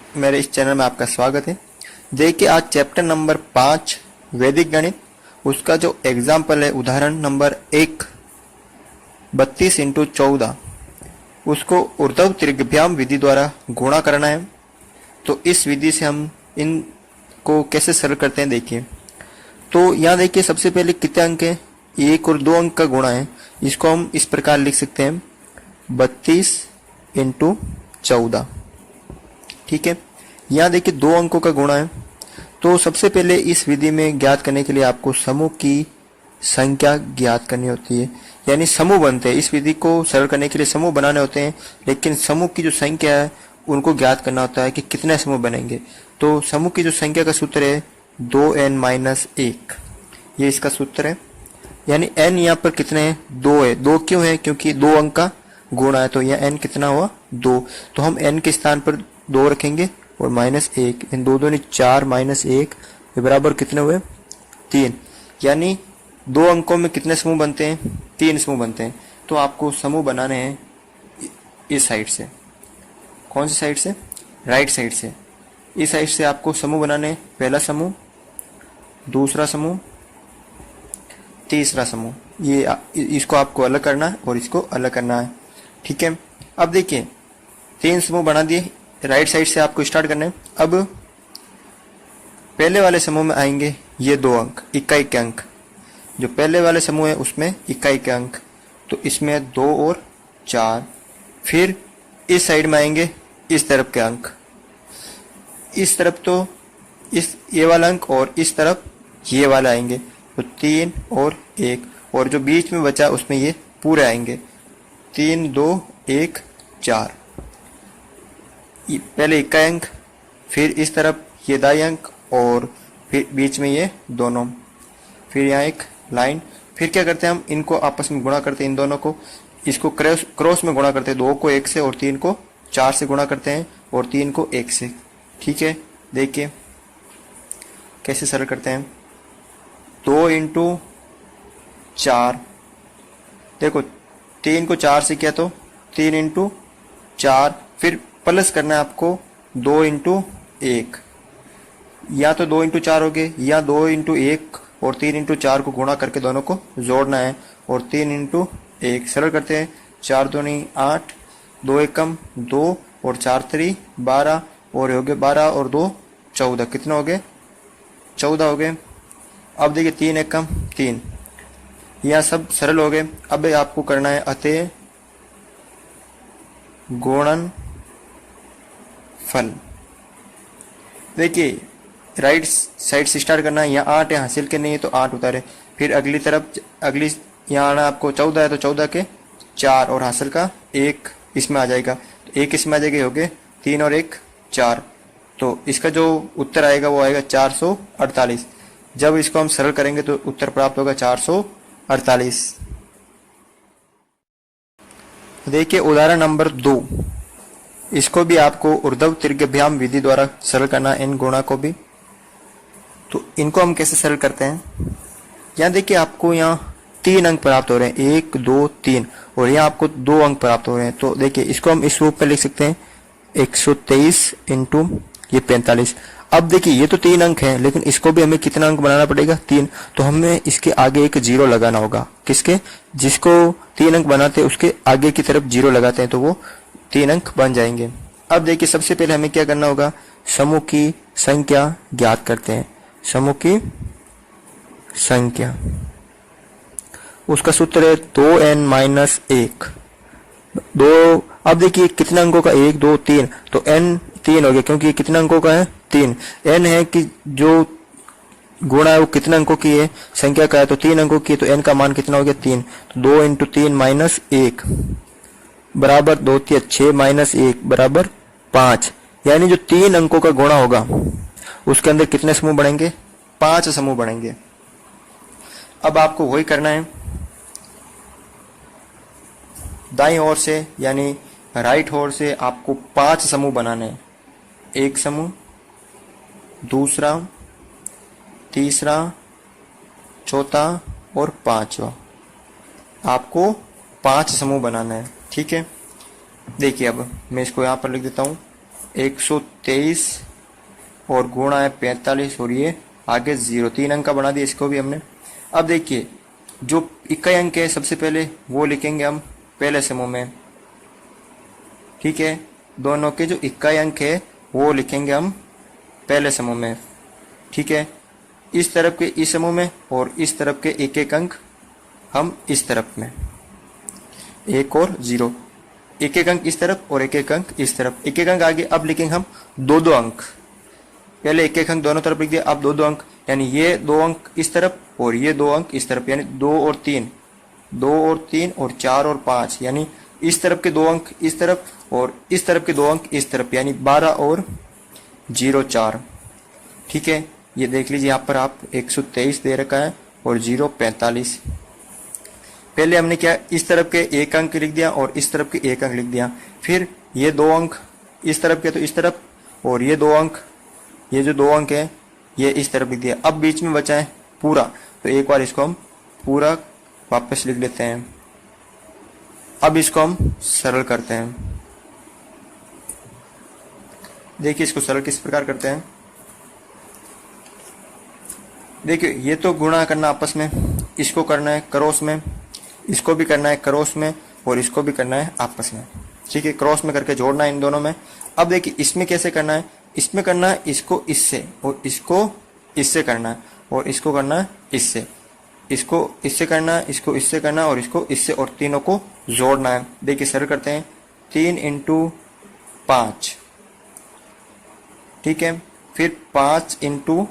मेरे इस चैनल में आपका स्वागत है। देखिए आज चैप्टर नंबर 5 वैदिक गणित, उसका जो एग्जाम्पल है उदाहरण नंबर 1 32 इंटू 14, उसको ऊर्ध्व त्रिज्यभ्याम विधि द्वारा गुणा करना है। तो इस विधि से हम इनको कैसे सरल करते हैं देखिए। तो यहाँ देखिए सबसे पहले कितने अंक हैं, 1 और 2 अंक का गुणा है। इसको हम इस प्रकार लिख सकते हैं 32 इंटू 14। ठीक है, यहाँ देखिए 2 अंकों का गुणा है। तो सबसे पहले इस विधि में ज्ञात करने के लिए आपको समूह की संख्या ज्ञात करनी होती है, यानी समूह बनते हैं। इस विधि को सरल करने के लिए समूह बनाने होते हैं, लेकिन समूह की जो संख्या है उनको ज्ञात करना होता है कि कितने समूह बनेंगे। तो समूह की जो संख्या का सूत्र है 2n-1, ये इसका सूत्र है। यानी n यहाँ पर कितने हैं, 2 है। 2 क्यों है, क्योंकि 2 अंक का गुणा है, तो यहाँ n कितना हुआ 2। तो हम n के स्थान पर 2 रखेंगे और -1, इन 2 दूनी 4 -1 बराबर कितने हुए 3। यानी 2 अंकों में कितने समूह बनते हैं, 3 समूह बनते हैं। तो आपको समूह बनाने हैं इस साइड से। कौन सी साइड से, राइट साइड से। इस साइड से आपको समूह बनाने हैं, पहला समूह, दूसरा समूह, तीसरा समूह। ये इसको आपको अलग करना है और इसको अलग करना है। ठीक है, अब देखिए 3 समूह बना दिए, राइट साइड से आपको स्टार्ट करना है। अब पहले वाले समूह में आएंगे ये 2 अंक, इक्का के अंक। जो पहले वाले समूह है उसमें इक्का के अंक, तो इसमें 2 और 4। फिर इस साइड में आएंगे इस तरफ के अंक, इस तरफ तो इस ये वाला अंक और इस तरफ ये वाला आएंगे, तो 3 और 1, और जो बीच में बचा उसमें ये पूरे आएंगे 3 2 1 4। पहले इक्का अंक, फिर इस तरफ ये दाई अंक और फिर बीच में ये दोनों, फिर यहाँ एक लाइन। फिर क्या करते हैं, हम इनको आपस में गुणा करते हैं, इन दोनों को। इसको क्रॉस में गुणा करते हैं, 2 को 1 से और 3 को 4 से गुणा करते हैं और 3 को 1 से। ठीक है, देखिए कैसे सरल करते हैं। 2 इंटू 4, देखो 3 को 4 से किया तो 3 इंटू 4, फिर प्लस करना है आपको 2 इंटू 1। या तो 2 इंटू 4 हो गए, या 2 इंटू 1 और 3 इंटू 4 को गुणा करके दोनों को जोड़ना है, और 3 इंटू 1 सरल करते हैं। 4 दूनी 8, 2 एकम 2 और 4 3 12, और हो गए 12 और 2 14। कितने हो गए, 14 हो गए। अब देखिए 3 एकम 3, यह सब सरल हो गए। अब आपको करना है अतः गुणन फल। देखिए राइट साइड से स्टार्ट करना है, यहाँ 8 है, हासिल के नहीं है तो 8 उतारे। फिर अगली तरफ, अगली यहाँ आना आपको 14 है तो 14 के 4 और हासिल का 1 इसमें आ जाएगा, तो 1 इसमें आ जाएगा, हो गए 3 और 1 4। तो इसका जो उत्तर आएगा वो आएगा 448। जब इसको हम सरल करेंगे तो उत्तर प्राप्त होगा 448। देखिए उदाहरण नंबर 2, इसको भी आपको ऊर्ध्व त्रिज्यभ्याम विधि द्वारा सरल करना है, इन गुणा को भी। तो इनको हम कैसे सरल करते हैं, यहाँ देखिए आपको यहाँ 3 अंक प्राप्त हो रहे हैं, 1 2 3, और यहाँ आपको 2 अंक प्राप्त हो रहे हैं। तो देखिए इसको हम इस रूप में लिख सकते हैं 123 इंटू ये 45। अब देखिए ये तो 3 अंक हैं, लेकिन इसको भी हमें कितना अंक बनाना पड़ेगा, 3। तो हमें इसके आगे एक 0 लगाना होगा। किसके, जिसको 3 अंक बनाते हैं उसके आगे की तरफ 0 लगाते हैं, तो वो 3 अंक बन जाएंगे। अब देखिए सबसे पहले हमें क्या करना होगा, समूह की संख्या ज्ञात करते हैं। समूह की संख्या, उसका सूत्र है 2n-1। 2, अब देखिए कितने अंकों का, 1 2 3, तो n 3 हो गया, क्योंकि कितने अंकों का है 3। n है कि जो गुणा है वो कितने अंकों की है, संख्या का है, तो 3 अंकों की है, तो n का मान कितना हो गया 3। तो 2 इंटू 3 -1 बराबर 2 3 6 -1 बराबर 5। यानी जो 3 अंकों का गुणा होगा उसके अंदर कितने समूह बढ़ेंगे, 5 समूह बढ़ेंगे। अब आपको वही करना है, दाईं ओर से यानी राइट ओर से आपको 5 समूह बनाने हैं। एक समूह, दूसरा, तीसरा, चौथा और 5वां। आपको 5 समूह बनाना है। ठीक है, देखिए अब मैं इसको यहाँ पर लिख देता हूँ। 123 और गुणा है 45 और ये आगे 0, 3 अंक का बना दिया इसको भी हमने। अब देखिए जो इकाई अंक है सबसे पहले वो लिखेंगे हम पहले समूह में, ठीक है। दोनों के जो इकाई अंक है वो लिखेंगे हम पहले समूह में, ठीक है। इस तरफ के इस समूह में और इस तरफ के एक एक अंक हम इस तरफ में, 1 और 0, एक एक अंक इस तरफ और एक एक अंक इस तरफ, एक एक अंक आगे। अब लिखेंगे हम दो दो अंक, पहले एक एक अंक दोनों तरफ लिख दिया, अब दो दो अंक, यानी ये 2 अंक इस तरफ और ये 2 अंक इस तरफ, यानी 2 और 3, 2 और 3 और 4 और 5, यानी इस तरफ के 2 अंक इस तरफ और इस तरफ के 2 अंक इस तरफ, यानी 12 और 0 4, ठीक है। ये देख लीजिए यहाँ पर आप 123 दे रखा है और 0 45। पहले हमने क्या इस तरफ के एक अंक लिख दिया और इस तरफ के एक अंक लिख दिया, फिर ये 2 अंक इस तरफ के तो इस तरफ और ये 2 अंक, ये जो 2 अंक है ये इस तरफ लिख दिया। अब बीच में बचा है पूरा, तो एक बार इसको हम पूरा वापस लिख लेते हैं। अब इसको हम सरल करते हैं। देखिए इसको सरल किस प्रकार करते हैं। देखिए ये तो गुणा करना आपस में, इसको करना है क्रॉस में, इसको भी करना है क्रॉस में और इसको भी करना है आपस में, ठीक है। क्रॉस में करके जोड़ना है इन दोनों में। अब देखिए इसमें कैसे करना है, इसमें करना है इसको इससे और इसको इससे करना है और इसको करना है इससे, इसको इससे करना है, इसको इससे करना है और इसको इससे, और तीनों को जोड़ना है। देखिए सरल करते हैं, 3 × 5, ठीक है। फिर 5 ×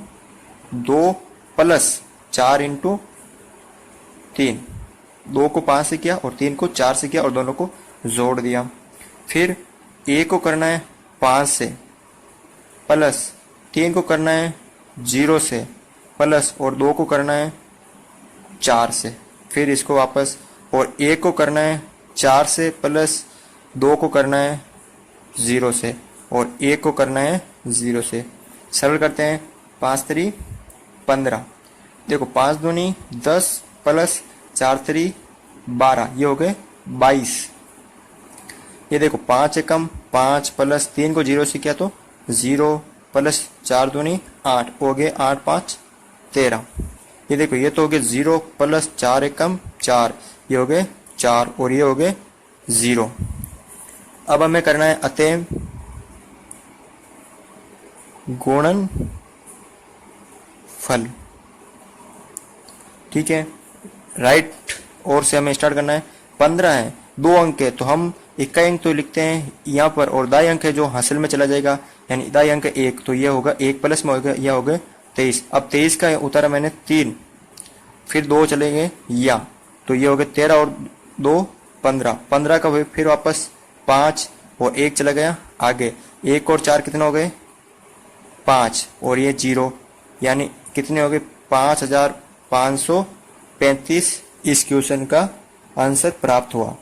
2 प्लस 4 × 3, 2 को 5 से किया और 3 को 4 से किया और दोनों को जोड़ दिया। फिर 1 को करना है 5 से प्लस 3 को करना है 0 से प्लस और 2 को करना है 4 से, फिर इसको वापस, और 1 को करना है 4 से प्लस 2 को करना है 0 से और 1 को करना है 0 से। सरल करते हैं, 5 3 15, देखो 5 दूनी 10 प्लस 4 3 12, ये हो गए 22। ये देखो 5 एकम 5 प्लस 3 को 0 से किया तो 0 प्लस 4 दूनी 8, हो गए 8 5 13। ये देखो ये तो हो गए 0 प्लस 4 एकम 4, ये हो गए 4 और ये हो गए 0। अब हमें करना है अतः गुणन फल, ठीक है। राइट और से हमें स्टार्ट करना है। 15 है, 2 अंक है तो हम इकाई अंक तो लिखते हैं यहाँ पर, और दाई अंक है जो हासिल में चला जाएगा, यानी दाई अंक 1, तो ये होगा 1 प्लस में होगा, यह हो गया 23। अब 23 का उतारा मैंने 3, फिर 2 चलेंगे या, तो ये हो गया 13 और 2 15, 15 का फिर वापस 5 और 1 चला गया आगे, 1 और 4 कितने हो गए 5 और ये 0, यानी कितने हो गए 5535। इस क्वेश्चन का आंसर प्राप्त हुआ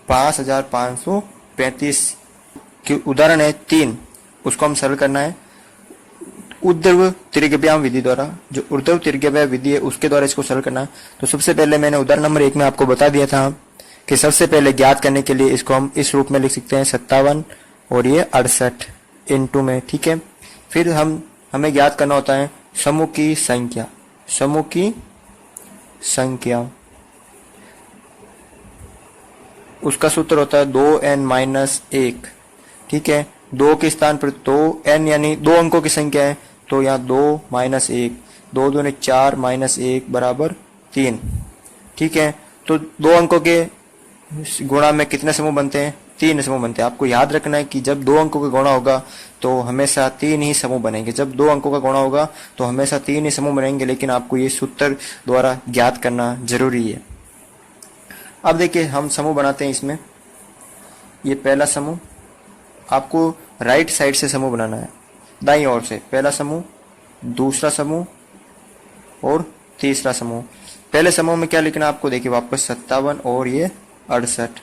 5535। उदाहरण है 3, उसको हम सरल करना है ऊर्ध्व त्रिज्यव्याम विधि द्वारा। जो ऊर्ध्व त्रिज्यव्याम विधि है उसके द्वारा इसको सरल करना है। तो सबसे पहले मैंने उदाहरण नंबर 1 में आपको बता दिया था कि सबसे पहले ज्ञात करने के लिए इसको हम इस रूप में लिख सकते हैं 57 और ये 68 × में, ठीक है। फिर हमें ज्ञात करना होता है समूह की संख्या, समूह की संख्या उसका सूत्र होता है 2n-1, ठीक है। 2 के स्थान पर 2n यानी 2 अंकों की संख्या है, तो यहाँ 2 - 1, 2 दूनी 4 - 1 बराबर 3, ठीक है। तो 2 अंकों के गुणा में कितने समूह बनते हैं, 3 समूह बनते हैं। आपको याद रखना है कि जब 2 अंकों का गुणा होगा तो हमेशा 3 ही समूह बनेंगे, जब 2 अंकों का गुणा होगा तो हमेशा 3 ही समूह बनेंगे, लेकिन आपको ये सूत्र द्वारा ज्ञात करना जरूरी है। अब देखिए हम समूह बनाते हैं इसमें। ये पहला समूह, आपको राइट साइड से समूह बनाना है, दाईं ओर से। पहला समूह, दूसरा समूह और तीसरा समूह। पहले समूह में क्या लिखना है आपको, देखिए वापस 57 और ये 68।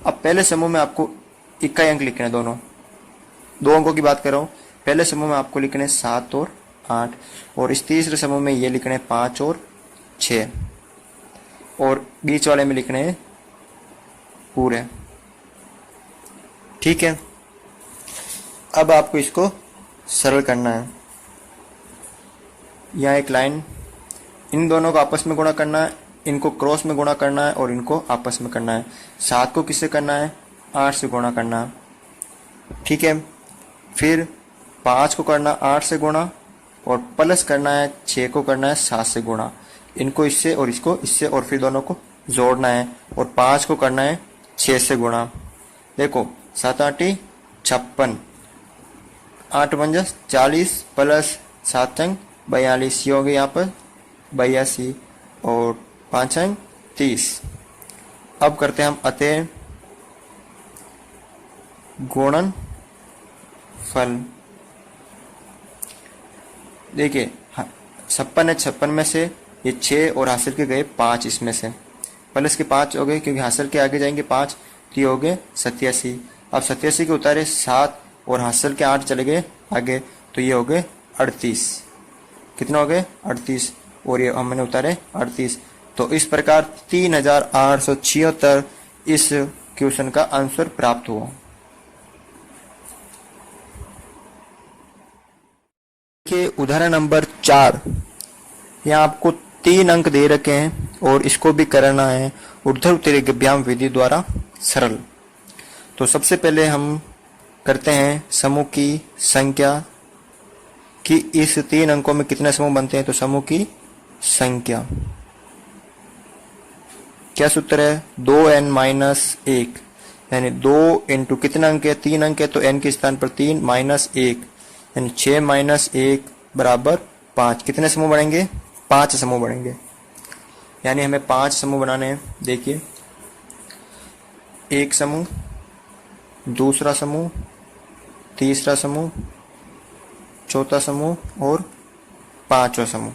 अब पहले समूह में आपको इकाई अंक लिखने हैं, दोनों 2 अंकों की बात कर रहा हूँ। पहले समूह में आपको लिखने 7 और 8, और इस तीसरे समूह में ये लिखने 5 और 6, और बीच वाले में लिखने हैं पूरे, ठीक है। अब आपको इसको सरल करना है। यहाँ एक लाइन, इन दोनों को आपस में गुणा करना है, इनको क्रॉस में गुणा करना है और इनको आपस में करना है। 7 को किससे करना है? 8 से गुणा करना है, ठीक है। फिर 5 को करना 8 से गुणा और प्लस करना है 6 को करना है 7 से गुणा। इनको इससे और इसको इससे और फिर दोनों को जोड़ना है और 5 को करना है 6 से गुणा। देखो 7 8 56, 8 पंजा 40 प्लस 7 अंक 42, ये हो गए यहाँ पर 82 और 5 अंक 30। अब करते हैं हम अतः गुणन फल। देखिए 56 है, 56 में से ये 6 और हासिल के गए 5, इसमें से प्लस के 5 हो गए क्योंकि हासिल के आगे जाएंगे 5, तो ये हो गए 87। अब 87 के उतारे 7 और हासिल के 8 चले गए आगे, तो ये हो गए 38। कितना हो गए? 38, और ये हमने उतारे 38। तो इस प्रकार 3876 इस क्वेश्चन का आंसर प्राप्त हुआ। उदाहरण नंबर 4, यहाँ आपको 3 अंक दे रखे हैं और इसको भी करना है ऊर्ध्व त्रिज्यम विधि द्वारा सरल। तो सबसे पहले हम करते हैं समूह की संख्या कि इस 3 अंकों में कितने समूह बनते हैं। तो समूह की संख्या, क्या सूत्र है? 2n-1, यानी 2 इंटू कितना अंक है? 3 अंक है, तो n के स्थान पर 3 माइनस 1, यानी 6 माइनस 1 बराबर 5। कितने समूह बढ़ेंगे? 5 समूह बढ़ेंगे, यानी हमें 5 समूह बनाने हैं। देखिए, एक समूह, दूसरा समूह, तीसरा समूह, चौथा समूह और 5वां समूह।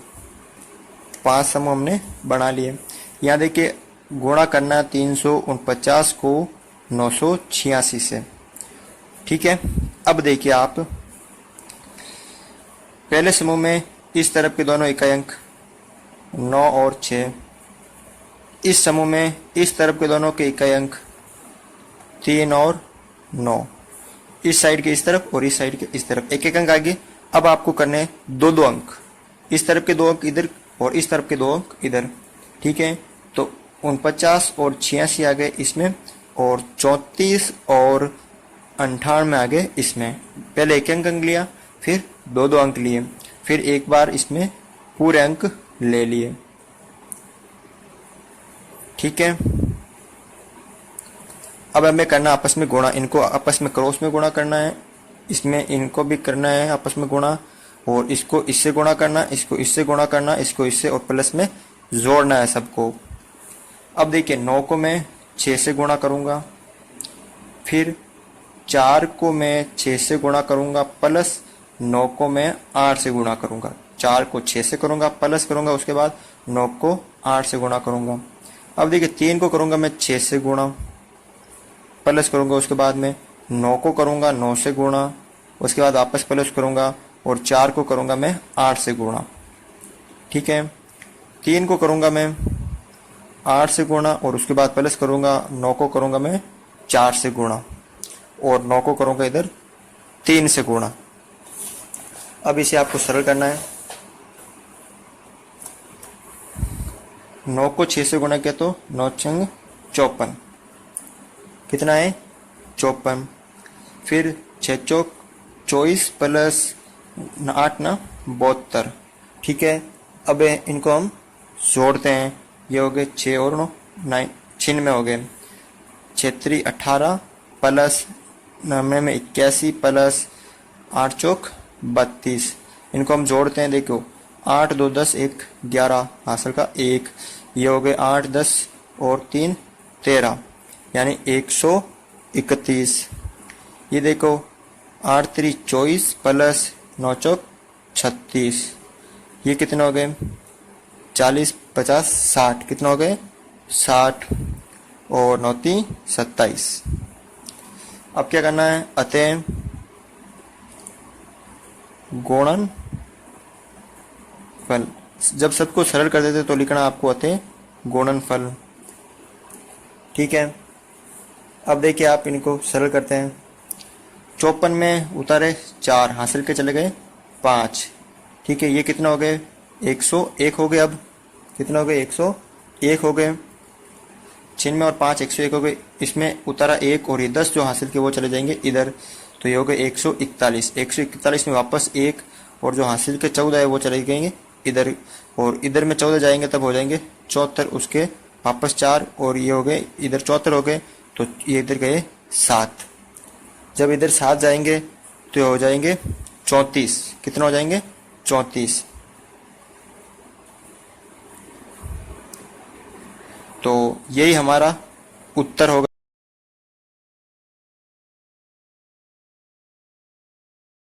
5 समूह हमने बना लिए। यहाँ देखिए गुणा करना है 349 को 986 से, ठीक है। अब देखिए आप पहले समूह में इस तरफ के दोनों इकाई अंक 9 और 6, इस समूह में इस तरफ के दोनों के इकाई अंक 3 और 9, इस साइड के इस तरफ और इस साइड के इस तरफ एक एक अंक आगे। अब आपको करने हैं 2-2 अंक, इस तरफ के 2 अंक इधर और इस तरफ के 2 अंक इधर, ठीक है। तो 49 और 86 आ गए इसमें, और 34 और 98 आ गए इसमें। पहले एक अंक लिया, फिर 2-2 अंक लिए, फिर एक बार इसमें पूरे अंक ले लिए, ठीक है। अब हमें करना आपस में गुणा, इनको आपस में क्रॉस में गुणा करना है, इसमें इनको भी करना है आपस में गुणा, और इसको इससे गुणा करना, इसको इससे गुणा करना, इसको इससे और प्लस में जोड़ना है सबको। अब देखिए 9 को मैं 6 से गुणा करूंगा, फिर 4 को मैं 6 से गुणा करूंगा, प्लस 9 को मैं 8 से गुणा करूंगा। 4 को 6 से करूंगा, प्लस करूंगा, उसके बाद 9 को 8 से गुणा करूंगा। अब देखिए 3 को करूंगा मैं 6 से गुणा, प्लस करूंगा, उसके बाद में 9 को करूंगा 9 से गुणा, उसके बाद वापस प्लस करूंगा, और 4 को करूंगा मैं 8 से गुणा, ठीक है। 3 को करूंगा मैं 8 से गुणा और उसके बाद प्लस करूंगा, 9 को करूंगा मैं 4 से गुणा, और 9 को करूंगा इधर 3 से गुणा। अब इसे आपको सरल करना है। 9 को 6 से गुणा किया तो 9 छंग 54, कितना है? 54। फिर 6 चौक 24 प्लस 8 ना 72, ठीक है। अब इनको हम जोड़ते हैं, ये हो गए 6 और 9 96 हो गए, 6 18 प्लस 9 में 81 प्लस 8 चौक 32। इनको हम जोड़ते हैं, देखो 8 2 10 1 11 हासिल का 1, ये हो गए 8 10 और 3 13, यानी 131। ये देखो 8 3 24 प्लस 9 चौक 36, ये कितने हो गए? 40 50 60, कितना हो गए? 60, और 9 3 27। अब क्या करना है? अतः गुणन फल। जब सबको सरल कर देते तो लिखना आपको अतः गुणन फल, ठीक है। अब देखिए आप इनको सरल करते हैं। 54 में उतारे 4, हासिल के चले गए 5। ठीक है, ये कितना हो गए 101 हो गए। अब कितना हो गए 101 हो गए। 6 में और 5 101 हो गए। इसमें उतारा 1 और ये 10 जो हासिल के वो चले जाएंगे इधर, तो ये हो गए 141। 141 में वापस 1 और जो हासिल के 14 है वो चले जाएंगे इधर, और इधर में 14 जाएंगे तब हो जाएंगे 74। उसके वापस 4 और ये हो गए इधर 74 हो गए, तो ये इधर गए 7। जब इधर 7 जाएंगे तो ये हो जाएंगे 34। कितना हो जाएंगे 34। तो यही हमारा उत्तर होगा।